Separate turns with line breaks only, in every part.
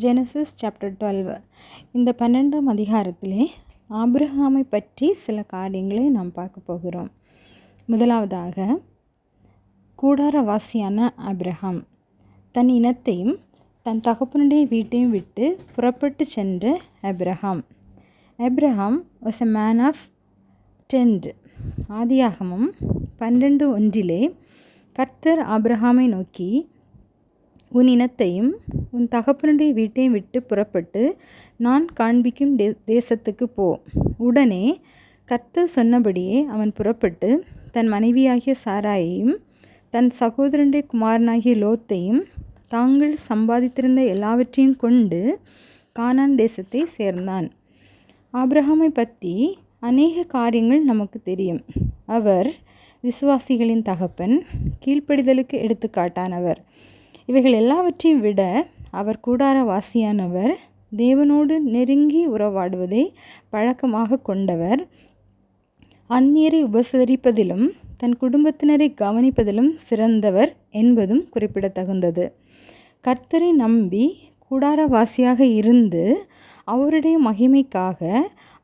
Genesis chapter 12. இந்த 12ஆம் அதிகாரத்திலே ஆபிரகாமை பற்றி சில காரியங்களை நாம் பார்க்க போகிறோம். முதலாவதாக, கூடாரவாசியான ஆபிரகாம் தன் இனத்தையும் தன் தகப்பனுடைய வீட்டையும் விட்டு புறப்பட்டு சென்ற Abraham. Abraham was a man of tent. ஆதியாகமம் 12:1 கர்த்தர் ஆபிரகாமை நோக்கி, உன் இனத்தையும் உன் தகப்பனுடைய வீட்டையும் விட்டு புறப்பட்டு நான் காண்பிக்கும் தேசத்துக்கு போ. உடனே கர்த்தர் சொன்னபடியே அவன் புறப்பட்டு தன் மனைவியாகிய சாராயையும் தன் சகோதரனுடைய குமாரனாகிய லோத்தையும் தாங்கள் சம்பாதித்திருந்த எல்லாவற்றையும் கொண்டு கானான் தேசத்தை சேர்ந்தான். ஆபிரகாமை பற்றி அநேக காரியங்கள் நமக்கு தெரியும். அவர் விசுவாசிகளின் தகப்பன், கீழ்ப்படிதலுக்கு எடுத்துக்காட்டானவர். இவைகள் எல்லாவற்றையும் விட அவர் கூடாரவாசியானவர், தேவனோடு நெருங்கி உறவாடுவதை பழக்கமாக கொண்டவர், அந்நியரை உபசரிப்பதிலும் தன் குடும்பத்தினரை கவனிப்பதிலும் சிறந்தவர் என்பதும் குறிப்பிடத்தகுந்தது. கர்த்தரை நம்பி கூடாரவாசியாக இருந்து அவருடைய மகிமைக்காக,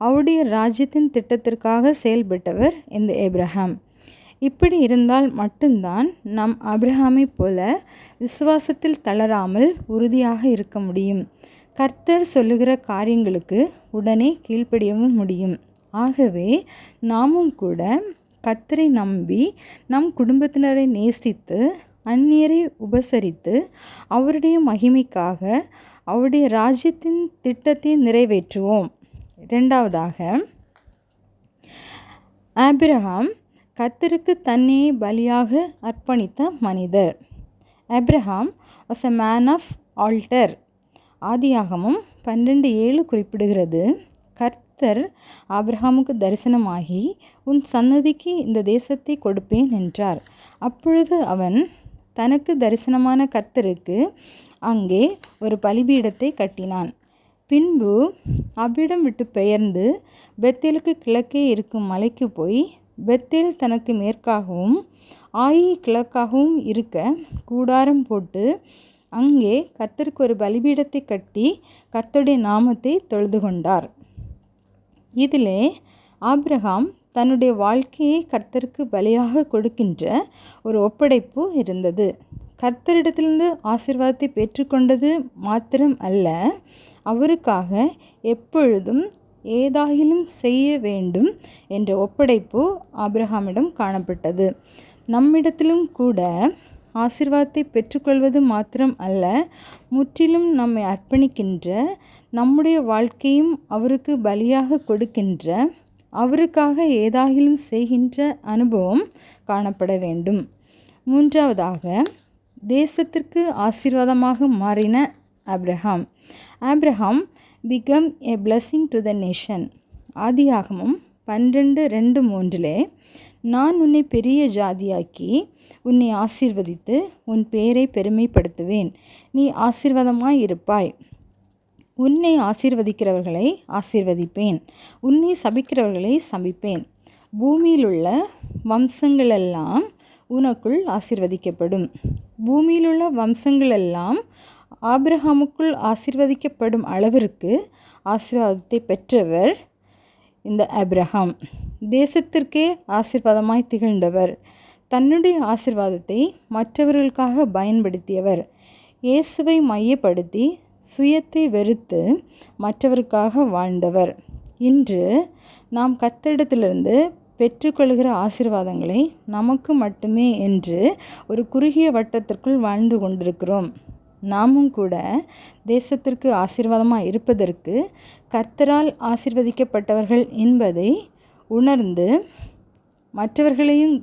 அவருடைய ராஜ்யத்தின் திட்டத்திற்காக செயல்பட்டவர் இந்த ஆபிரகாம். இப்படி இருந்தால் மட்டும்தான் நாம் ஆபிரகாமை போல விசுவாசத்தில் தளராமல் உறுதியாக இருக்க முடியும். கர்த்தர் சொல்லுகிற காரியங்களுக்கு உடனே கீழ்ப்படியவும் முடியும். ஆகவே நாமும் கூட கர்த்தரை நம்பி நம் குடும்பத்தினரை நேசித்து அந்நியரை உபசரித்து அவருடைய மகிமைக்காக அவருடைய ராஜ்யத்தின் திட்டத்தை நிறைவேற்றுவோம். இரண்டாவதாக, ஆபிரகாம் கர்த்தருக்கு தன்னை பலியாக அர்ப்பணித்த மனிதர். Abraham was a man of altar. ஆதியாகமம் 12:7 குறிப்பிடுகிறது, கர்த்தர் ஆபிரகாமுக்கு தரிசனமாகி உன் சன்னதிக்கு இந்த தேசத்தை கொடுப்பேன் என்றார். அப்பொழுது அவன் தனக்கு தரிசனமான கர்த்தருக்கு அங்கே ஒரு பலிபீடத்தை கட்டினான். பின்பு அவ்விடம் விட்டு பெயர்ந்து பெத்தேலுக்கு கிழக்கே இருக்கும் மலைக்கு போய் பெத்தேல் தனக்கு மேற்காகவும் ஆயி கிழக்காகவும் இருக்க கூடாரம் போட்டு அங்கே கர்த்தருக்கு ஒரு பலிபீடத்தை கட்டி கர்த்தருடைய நாமத்தை தொழுது கொண்டார். இதிலே ஆபிரகாம் தன்னுடைய வாழ்க்கையை கர்த்தருக்கு பலியாக கொடுக்கின்ற ஒரு ஒப்படைப்பு இருந்தது. கர்த்தரிடத்திலிருந்து ஆசீர்வாதத்தை பெற்றுக்கொண்டது மாத்திரம் அல்ல, அவருக்காக எப்பொழுதும் ஏதாகிலும் செய்ய வேண்டும் என்ற ஒப்படைப்பு ஆபிரகாமிடம் காணப்பட்டது. நம்மிடத்திலும் கூட ஆசீர்வாதத்தை பெற்றுக்கொள்வது மாத்திரம் அல்ல, முற்றிலும் நம்மை அர்ப்பணிக்கின்ற, நம்முடைய வாழ்க்கையும் அவருக்கு பலியாக கொடுக்கின்ற, அவருக்காக ஏதாகிலும் செய்கின்ற அனுபவம் காணப்பட வேண்டும். மூன்றாவதாக, தேசத்திற்கு ஆசீர்வாதமாக மாறின Abraham. Abraham become a blessing to the nation. ஆதியாகமம் 12:2-3 நான் உன்னை பெரிய ஜாதியாக்கி உன்னை ஆசீர்வதித்து உன் பேரை பெருமைப்படுத்துவேன், நீ ஆசீர்வாதமாய் இருப்பாய், உன்னை ஆசீர்வதிக்கிறவர்களை ஆசீர்வதிப்பேன், உன்னை சபிக்கிறவர்களை சபிப்பேன், பூமியிலுள்ள வம்சங்களெல்லாம் உனக்குள் ஆசீர்வதிக்கப்படும். பூமியிலுள்ள வம்சங்களெல்லாம் ஆபிரகாமுக்குள் ஆசீர்வதிக்கப்படும் அளவிற்கு ஆசீர்வாதத்தை பெற்றவர் இந்த ஆபிரகாம். தேசத்திற்கே ஆசீர்வாதமாய் திகழ்ந்தவர், தன்னுடைய ஆசீர்வாதத்தை மற்றவர்களுக்காக பயன்படுத்தியவர், இயேசுவை மையப்படுத்தி சுயத்தை வெறுத்து மற்றவருக்காக வாழ்ந்தவர். இன்று நாம் கர்த்தரிடத்திலிருந்து பெற்றுக்கொள்கிற ஆசீர்வாதங்களை நமக்கு மட்டுமே என்று ஒரு குறுகிய வட்டத்திற்குள் வாழ்ந்து கொண்டிருக்கிறோம். நாமும் கூட தேசத்திற்கு ஆசீர்வாதமாக இருப்பதற்கு கர்த்தரால் ஆசீர்வதிக்கப்பட்டவர்கள் என்பதை உணர்ந்து மற்றவர்களையும்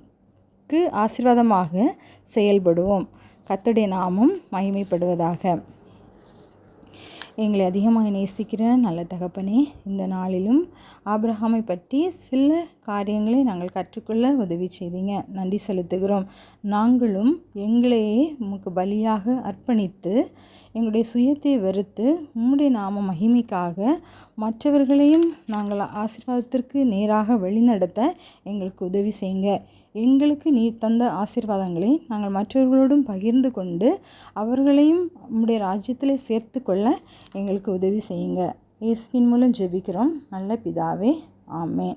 ஆசீர்வாதமாக செயல்படுவோம். கர்த்தருடைய நாமம் மகிமைப்படுவதாக. எங்களை அதிகமாக நேசிக்கிற நல்ல தகப்பனே, இந்த நாளிலும் ஆபிரகாமை பற்றி சில காரியங்களை நாங்கள் கற்றுக்கொள்ள உதவி செய்தீங்க. நன்றி செலுத்துகிறோம். நாங்களும் எங்களையே உமக்கு பலியாக அர்ப்பணித்து எங்களுடைய சுயத்தை வெறுத்து உம்முடைய நாம மகிமைக்காக மற்றவர்களையும் நாங்கள் ஆசீர்வாதத்திற்கு நேராக வழிநடத்த எங்களுக்கு உதவி செய்யுங்க. எங்களுக்கு நீர் தந்த ஆசீர்வாதங்களை நாங்கள் மற்றவர்களோடும் பகிர்ந்து கொண்டு அவர்களையும் உம்முடைய ராஜ்யத்தில் சேர்த்து கொள்ள எங்களுக்கு உதவி செய்யுங்க. இயேசுவின் மூலம் ஜெபிக்கிறோம் நல்ல பிதாவே, ஆமென்.